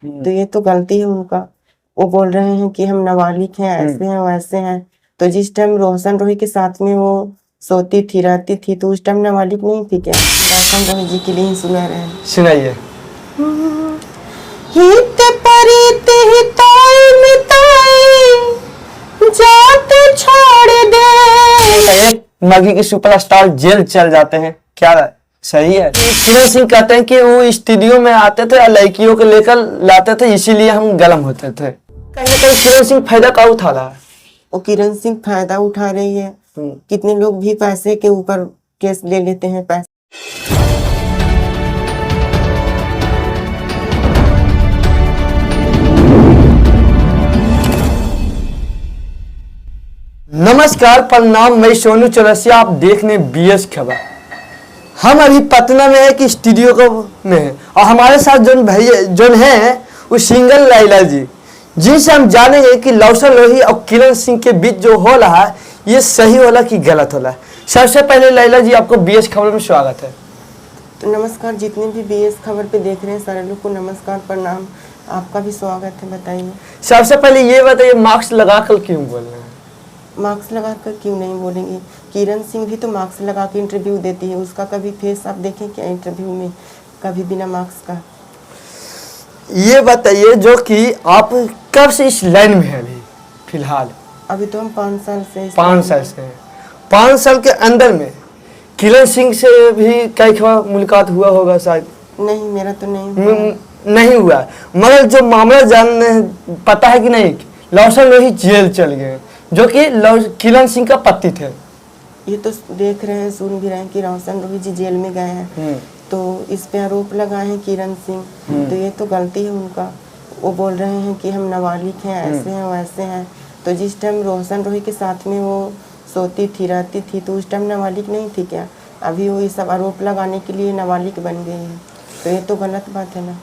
तो ये तो गलती है उनका। वो बोल रहे हैं कि हम नाबालिग हैं, ऐसे हैं वैसे हैं। तो जिस टाइम रोशन रोही के साथ में वो सोती थी रहती थी तो उस टाइम नाबालिग नहीं थी क्या? रोशन रोही जी के लिए ही सुना रहे हैं। सुनाइए। हित परित हिताय मिताय जात छोड़ दे। एक मगी के सुपरस्टार जेल चल जाते हैं, क्या सही है? किरण सिंह कहते हैं कि वो स्टूडियो में आते थे और लड़कियों को लेकर लाते थे, इसीलिए हम गलम होते थे। कहीं ना कहीं किरण सिंह फायदा का उठा रहा है। वो किरण सिंह फायदा उठा रही है। कितने लोग भी पैसे के ऊपर केस ले लेते हैं। पैसे नमस्कार, प्रणाम, मैं सोनू चौरसिया, आप देख रहे हैं बीएस खबर। हम अभी पटना में है कि स्टूडियो को में है और हमारे साथ जो भैया जो हैं वो सिंगल लैला जी, जिनसे हम जानेंगे कि रोशन रोही और किरण सिंह के बीच जो हो रहा है ये सही होला कि गलत होला। सबसे पहले लैला जी, आपको बीएस खबर में स्वागत है। तो नमस्कार, जितने भी बीएस खबर पे देख रहे हैं सारे लोग को नमस्कार प्रणाम, आपका भी स्वागत है। बताइए, सबसे पहले ये बताइए, मास्क लगाकर क्यों बोल रहे हैं? मास्क लगा कर क्यों नहीं बोलेंगे? किरण सिंह भी तो मास्क लगा के इंटरव्यू देती है। उसका कभी फेस आप देखें क्या इंटरव्यू में, कभी बिना मास्क का? ये बताइए जो कि आप कब से इस लाइन में है अभी फिलहाल? अभी तो हम 5 साल से 5 साल से हैं। 5 साल के अंदर में किरण सिंह से भी कई बार मुलाकात हुआ होगा शायद? नहीं, मेरा तो नहीं नहीं हुआ। मगर जो मामला जानने पता है कि नहीं, रोशन रोही जेल चल गए, जो कि किरण सिंह का पति थे। ये तो देख रहे हैं, सुन भी रहे हैं कि रोशन रोही जी जेल में गए हैं। तो इस पे आरोप लगाए हैं किरण सिंह। तो ये तो गलती है उनका। वो बोल रहे हैं कि हम नाबालिग हैं, ऐसे हैं वैसे हैं। तो जिस टाइम रोशन रोही के साथ में वो सोती थी रहती थी तो उस टाइम नाबालिग नहीं थी क्या? अभी वो ये सब आरोप लगाने के लिए नाबालिग बन गई है। तो ये तो गलत बात है ना।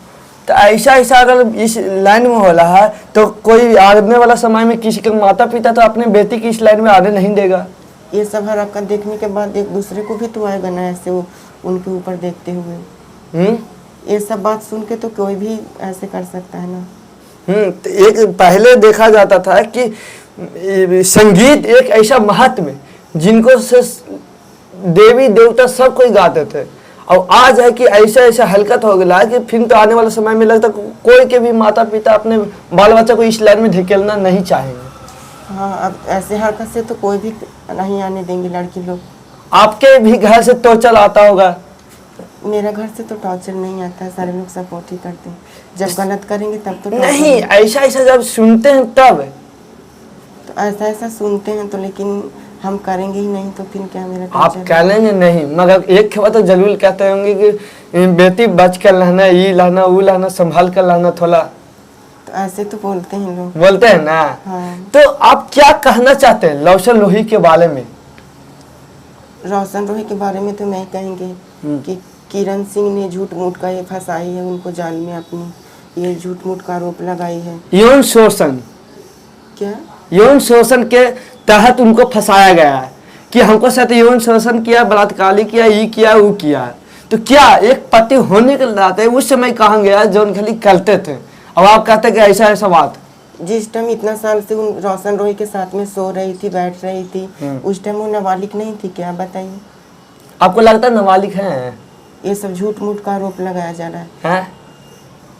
तो ऐसा अगर इस लाइन में हो रहा है तो कोई आने वाला समय में किसी के माता पिता तो अपने बेटी की इस लाइन में आने नहीं देगा। ये सब हरकत देखने के बाद एक दूसरे को भी तो आएगा ना ऐसे वो उनके ऊपर देखते हुए। ये सब बात सुन के तो कोई भी ऐसे कर सकता है ना। तो एक पहले देखा जाता था कि संगीत एक ऐसा महत्व जिनको से देवी देवता सब कोई गाते थे, और आज है कि ऐसा हरकत हो गया कि फिर तो आने वाले समय में लगता कोई के भी माता पिता अपने बाल बच्चा को इस लाइन में ढकेलना नहीं चाहेंगे। हाँ, अब ऐसे हरकत से तो कोई भी नहीं आने देंगे लड़की लोग। आपके भी घर से टॉर्चर आता होगा? मेरा घर से तो टॉर्चर नहीं आता है, सारे लोग सपोर्ट ही करते हैं। जब गलत करेंगे तब तो नहीं, ऐसा जब सुनते हैं तब तो ऐसा सुनते हैं तो, लेकिन हम करेंगे ही नहीं तो फिर क्या मेरा आप कह लेंगे नहीं, मगर एक बात तो जरूर कहते होंगे कि बेटी बच कर रहना, ये लाना वो लाना, संभाल कर लाना थोड़ा। तो ऐसे तो बोलते हैं लोग, बोलते हैं ना। हाँ। तो आप क्या कहना चाहते हैं रोशन रोही के बारे में? रोशन रोही के बारे में तो मैं कहेंगे कि किरण सिंह ने झूठ मूठ का ये फंसाई है उनको जाल में, अपनी ये झूठ मूठ का आरोप लगाई है। यौन शोषण, क्या यौन शोषण के तहत उनको फंसाया गया है कि हमको साथ यौन शोषण किया, बलात्कार किया, ये किया वो किया। तो क्या एक पति होने के नाते उस समय कहा गया जो खाली करते थे, अब आप कहते कि ऐसा बात? जिस टाइम इतना साल से उन रोशन रोही के साथ में सो रही थी, बैठ रही थी, उस टाइम वो नाबालिग नहीं थी क्या? बताइए। आपको लगता है नाबालिग है? ये सब झूठ मूठ का आरोप लगाया जा रहा है।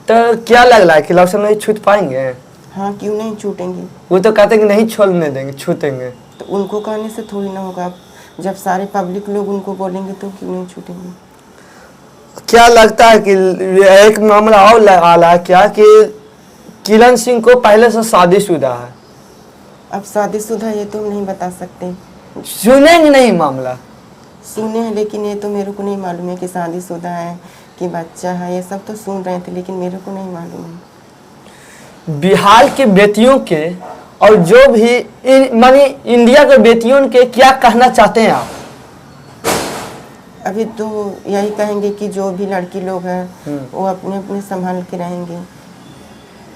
तो क्या लग रहा है कि रोशन रोही छूट पाएंगे? हाँ, क्यों नहीं छूटेंगे? वो तो कहते हैं कि नहीं छोड़ने देंगे, छूटेंगे। तो उनको कहने से थोड़ी ना होगा। जब सारे पब्लिक लोग उनको बोलेंगे तो क्यों नहीं छूटेंगे? क्या लगता है कि एक मामला और आ रहा है क्या कि किरण सिंह को पहले से शादीशुदा है? अब शादीशुदा ये तो हम नहीं बता सकते। सुनेंगे नहीं मामला? सुने हैं, लेकिन ये तो मेरे को नहीं मालूम है कि शादीशुदा है कि बच्चा है। ये सब तो सुन रहे थे लेकिन मेरे को नहीं मालूम है। बिहार के बेटियों के और जो भी मानी इंडिया के बेटियों के क्या कहना चाहते हैं आप? अभी तो यही कहेंगे कि जो भी लड़की लोग हैं वो अपने अपने संभाल के रहेंगे।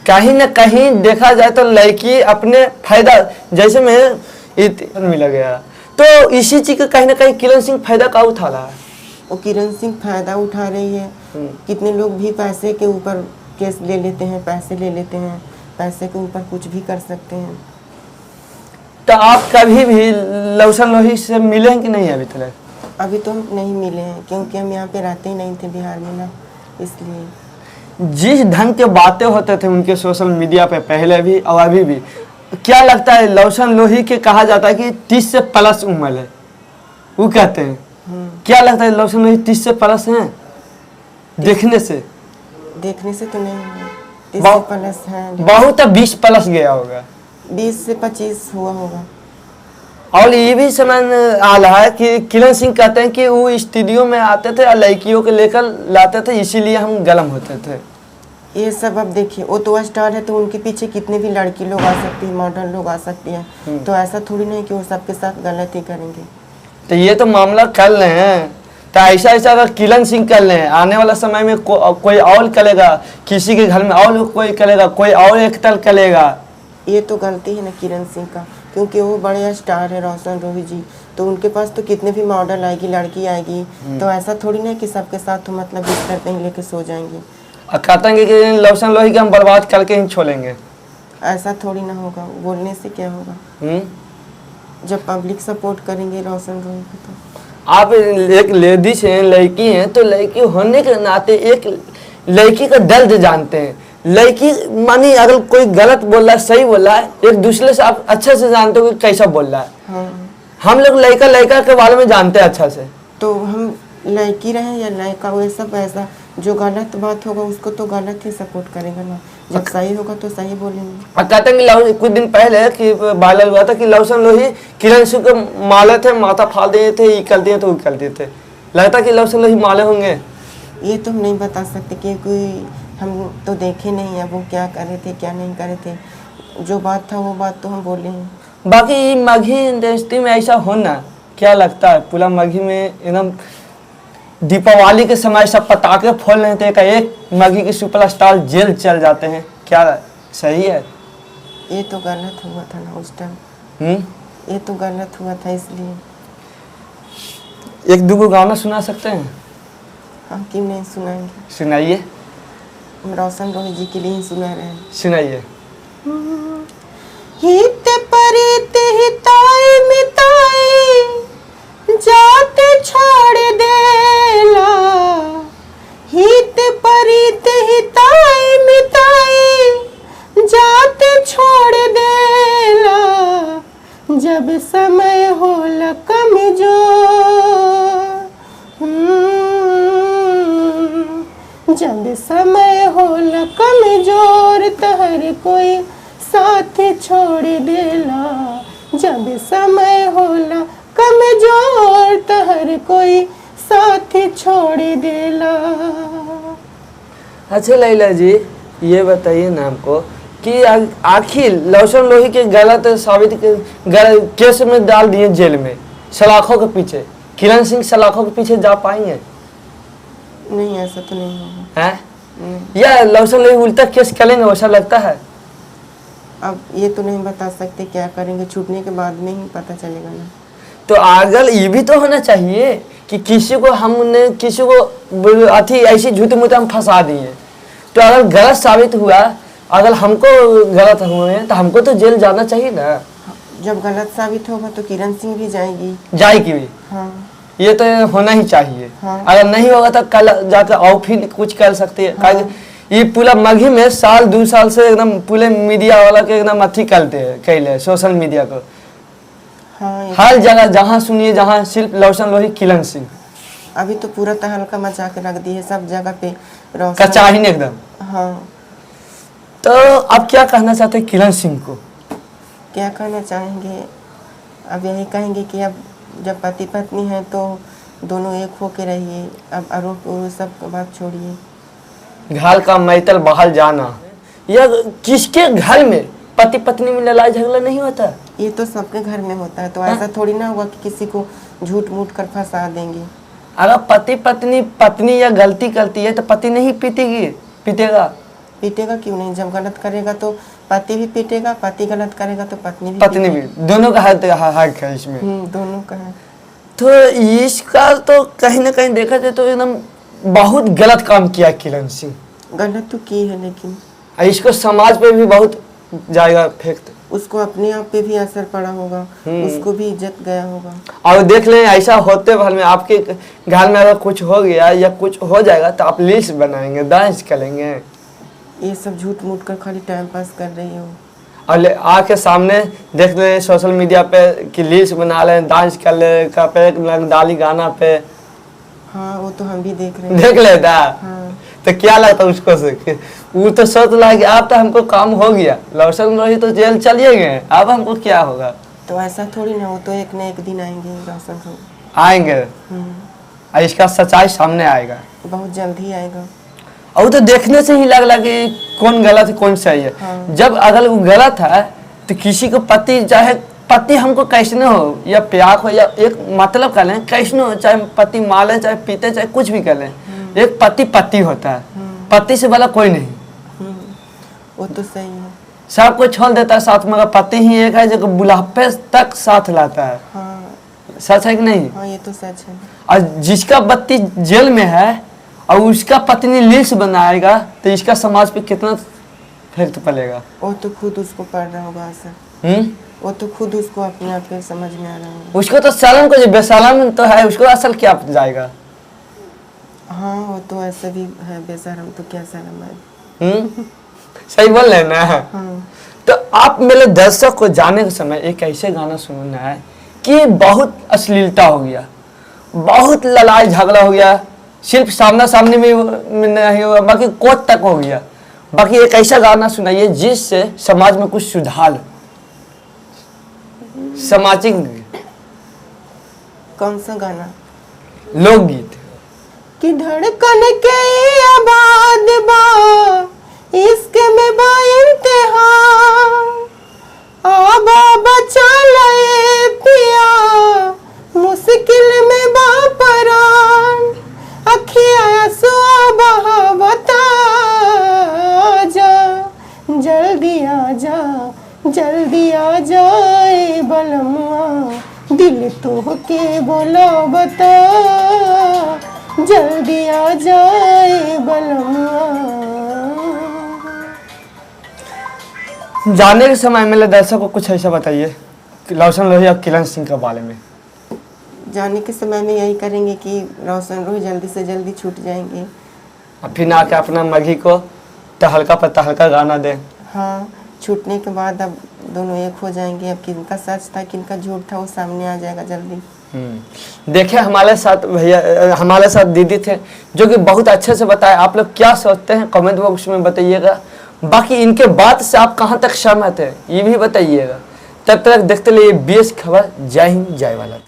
कहीं न कहीं देखा जाए तो लड़की अपने फायदा, जैसे मैं मिला गया तो इसी चीज का कहीं ना कहीं किरण सिंह फायदा का उठा रहा है। वो किरण सिंह फायदा उठा रही है। कितने लोग भी पैसे के ऊपर केस ले लेते हैं, पैसे ले लेते हैं, पैसे के ऊपर कुछ भी कर सकते हैं। तो आप कभी भी लौसन लोही से मिले हैं कि नहीं अभी तक? अभी तो हम नहीं मिले हैं क्योंकि हम यहाँ पे रहते ही नहीं थे बिहार में ना, इसलिए। जिस ढंग के बातें होते थे उनके सोशल मीडिया पे पहले भी और अभी भी, क्या लगता है लौसन लोही के कहा जाता है कि 30 से प्लस उम्र है, वो कहते हैं, क्या लगता है लौसन लोही 30 से प्लस हैं? देखने से तो नहीं है, 30 से प्लस है, बहुत 20 प्लस गया होगा, 20 से 25 हुआ होगा। और ये भी समझ आ रहा है कि किरण सिंह कहते हैं कि वो स्टूडियो में आते थे और लड़कियों को लेकर लाते थे, इसीलिए हम गलम होते थे। ये सब अब देखिए, वो तो स्टार है तो उनके पीछे कितने भी लड़की लोग आ सकती है, मॉडल लोग आ सकती हैं, तो ऐसा थोड़ी नहीं कि वो सबके साथ गलत ही करेंगे। तो ये तो मामला कर रहे हैं, तो ऐसा अगर किरण सिंह कर रहे हैं, आने वाला समय में कोई और करेगा, किसी के घर में और कोई करेगा, कोई और एक्टर करेगा। ये तो गलती है ना किरण सिंह का, क्योंकि वो बड़े स्टार है रोशन रोही जी, तो उनके पास तो कितने भी मॉडल आएगी, लड़की आएगी, तो ऐसा थोड़ी ना कि सबके साथ तो मतलब बिस्तर पे ही लेके सो जाएंगे और कहते हैं कि लौसन लोही के हम बर्बाद करके ही छोड़ेंगे। ऐसा थोड़ी ना होगा, बोलने से क्या होगा जब पब्लिक सपोर्ट करेंगे रोशन रोही को। तो आप एक लेडीज हैं, लड़की हैं, तो लड़की होने के नाते एक लड़की का दर्द जानते हैं। लड़की मानी अगर कोई गलत बोल रहा है, सही बोल रहा है, एक दूसरे से आप अच्छे से जानते हो कि कैसा बोल रहा है। हाँ, हम लोग लड़का के बारे में जानते हैं अच्छा से, तो हम लड़की रहे या लड़का, वो सब ऐसा जो गलत बात होगा उसको तो गलत ही सपोर्ट करेगा ना, जब सही होगा तो सही बोलेंगे। और कहते हैं कि कुछ दिन पहले कि वायरल हुआ था कि लौसन लोही किरण सिंह को माले थे, माथा फाड़ दिए थे, ये कर दिए तो वो कर दिए थे। लगता कि लौसन लोही माले होंगे? ये तो हम नहीं बता सकते क्योंकि हम तो देखे नहीं है वो क्या करे थे क्या नहीं करे थे, जो बात था वो बात तो हम बोले हैं। बाकी मगही इंडस्ट्री में ऐसा होना क्या लगता है? पूरा मगही में एकदम दीपावली के समय सब पटाखे फोड़ रहे थे, एक मगही के सुपरस्टार जेल चल जाते हैं, क्या सही है? ये तो गलत हुआ था ना उस टाइम, ये तो गलत हुआ था, इसलिए। एक दो गाना सुना सकते हैं? हाँ, क्यों नहीं सुनाएंगे, सुनाइए। हम रोशन रोही जी के लिए ही सुना रहे हैं, सुनाइए। हित परित हिताई मिताई जाते छोड़ देला, हित परित हिताई मिताई जाते छोड़ देला, जब समय होला कमजोर, जब समय होला कमजोर तहर कोई साथ छोड़ देला, जब समय होला कमजोर तहर कोई साथ छोड़ देला। अच्छा लैला जी, ये बताइए ना हमको कि आखिर लौसन लोही के गलत साबित केस में डाल दिए जेल में, सलाखों के पीछे, किरण सिंह सलाखों के पीछे जा पाएंगे? नहीं, ऐसा तो नहीं होगा है? या लौसन लोही उल्टा केस करेंगे वैसा लगता है? अब ये तो नहीं बता सकते क्या करेंगे, छूटने के बाद में ही पता चलेगा ना। तो अगर ये भी तो होना चाहिए कि किसी को हमने किसी को अथी ऐसी झूठ मूठ हम फंसा दिए, तो अगर गलत साबित हुआ, अगर हमको गलत हुए तो हमको तो जेल जाना चाहिए ना। जब गलत साबित होगा तो किरण सिंह भी जाएगी भी। हाँ, ये तो होना ही चाहिए। हाँ। अगर नहीं होगा तो कल जाकर और फिर कुछ कर सकते हैं। हाँ। ये पूरा मगही में साल 2 साल से एकदम पूरे मीडिया वाला के एकदम अथी करते हैं, कैले सोशल मीडिया को। हाँ, हर जगह जहाँ सुनिए, जहाँ सिर्फ लौसन लोही किरण सिंह, अभी तो पूरा तहलका मचा के रख दी है सब जगह पे, कचाहीन एकदम। हाँ, तो आप क्या कहना चाहते हैं किरण सिंह को? क्या कहना चाहेंगे, अब यही कहेंगे कि अब जब पति पत्नी है तो दोनों एक होके रहिए, अब आरोप सब बात छोड़िए। घर का मैतल बाहर जाना, यह किसके घर में पति पत्नी में लड़ाई झगड़ा नहीं होता? ये तो सबके घर में होता है, तो ऐसा थोड़ी ना होगा कि किसी को झूठ मूठ कर फंसा देंगे। अगर पत्नी या गलती करती है तो पति नहीं पीटेगा? पीटेगा क्यों नहीं, जब गलत करेगा तो पति भी पीटेगा, पति गलत करेगा तो पत्नी भी, दोनों का हक है इसमें। दोनों का है। तो इसका तो कहीं ना कहीं देखा जाए तो एकदम बहुत गलत काम किया किरण सिंह। गलत तो की है, लेकिन इसको समाज पे भी बहुत जाएगा इफेक्ट। उसको अपने आप पे भी असर पड़ा होगा, उसको भी इज्जत गया होगा। और देख लें ऐसा होते भर में आपके घर में अगर कुछ हो गया या कुछ हो जाएगा तो आप लिस्ट बनाएंगे, डांस करेंगे। ये सब झूठ मूठ कर खाली टाइम पास कर रही हो। और आके सामने देख लें सोशल मीडिया पे कि लिस्ट बना लें, डांस कर ले पे डाली गाना पे। हाँ वो तो हम भी देख रहे हैं। देख लेता। हाँ। तो क्या लगता उसको से वो तो सोच रहा है कि अब तो हमको काम हो गया, रोशन रोही तो जेल चलिए गए, अब हमको क्या होगा। तो ऐसा थोड़ी ना, वो तो एक न एक दिन आएंगे रोशन रोही। आएंगे और इसका सच्चाई सामने आएगा, बहुत जल्द ही आएगा। और तो देखने से ही लग रहा कि कौन गलत है कौन सही है। हाँ। जब अगर वो गलत है तो किसी को पति, चाहे पति हमको कैसने हो या प्यार हो या एक मतलब कर लें कैसने हो, चाहे पति माले चाहे पीते चाहे कुछ भी कर लें, एक पति पति होता है, पति से वाला कोई नहीं। वो तो सही है। सब कुछ छोड़ देता है साथ, मगर पति ही एक है जो बुढ़ापे तक साथ लाता है। हाँ। सच है कि नहीं? हाँ ये तो सच है। और जिसका पति जेल में है और उसका पत्नी लिस्ट बनाएगा तो इसका समाज पे कितना इफेक्ट पड़ेगा। वो तो खुद उसको पढ़ रहा होगा असर। वो तो खुद उसको अपने आप के समझ में आ रहा होगा। उसको तो शर्म को, जो बेशरम तो है उसको असल क्या जाएगा। हाँ वो तो ऐसे भी है बेशरम, तो क्या शर्म है। सही बोल रहे ना। हाँ। तो आप मेरे दर्शक को जाने के समय एक ऐसे गाना सुनना है कि बहुत अश्लीलता हो गया, बहुत लड़ाई झगड़ा हो गया, सिर्फ सामना सामने में नहीं हुआ, बाकी कोर्ट तक हो गया। बाकी एक ऐसा गाना सुनाइए जिससे समाज में कुछ सुधार, सामाजिक। कौन सा गाना? लोकगीत। कि धड़कन के आबाद बा इश्क में बा इम्तिहान, आबा बचा ले पिया मुश्किल में बा परान, अखिया सुआ बहा बता जा, जल्दी आ जा, जल्दी आ जाए बलमुआ, दिल तो के बोला बता, जल्दी आ जाए बलमुआ। जाने के समय मेरे दर्शक को कुछ ऐसा बताइए कि रोशन रोही और किरण सिंह के बारे में। जाने के समय में यही करेंगे कि रोशन रोही जल्दी से जल्दी छूट जाएंगे, और फिर आके अपना मघी को तहलका पर तहलका गाना दें। हाँ छूटने के बाद अब दोनों एक हो जाएंगे। अब किनका सच था किनका झूठ था वो सामने आ जाएगा जल्दी। देखिए हमारे साथ भैया, हमारे साथ दीदी थे जो कि बहुत अच्छे से बताए। आप लोग क्या सोचते हैं कमेंट बॉक्स में बताइएगा। बाकी इनके बात से आप कहां तक सहमत हैं ये भी बताइएगा। तब तक देखते रहिए BS खबर। जय हिंद जय भारत।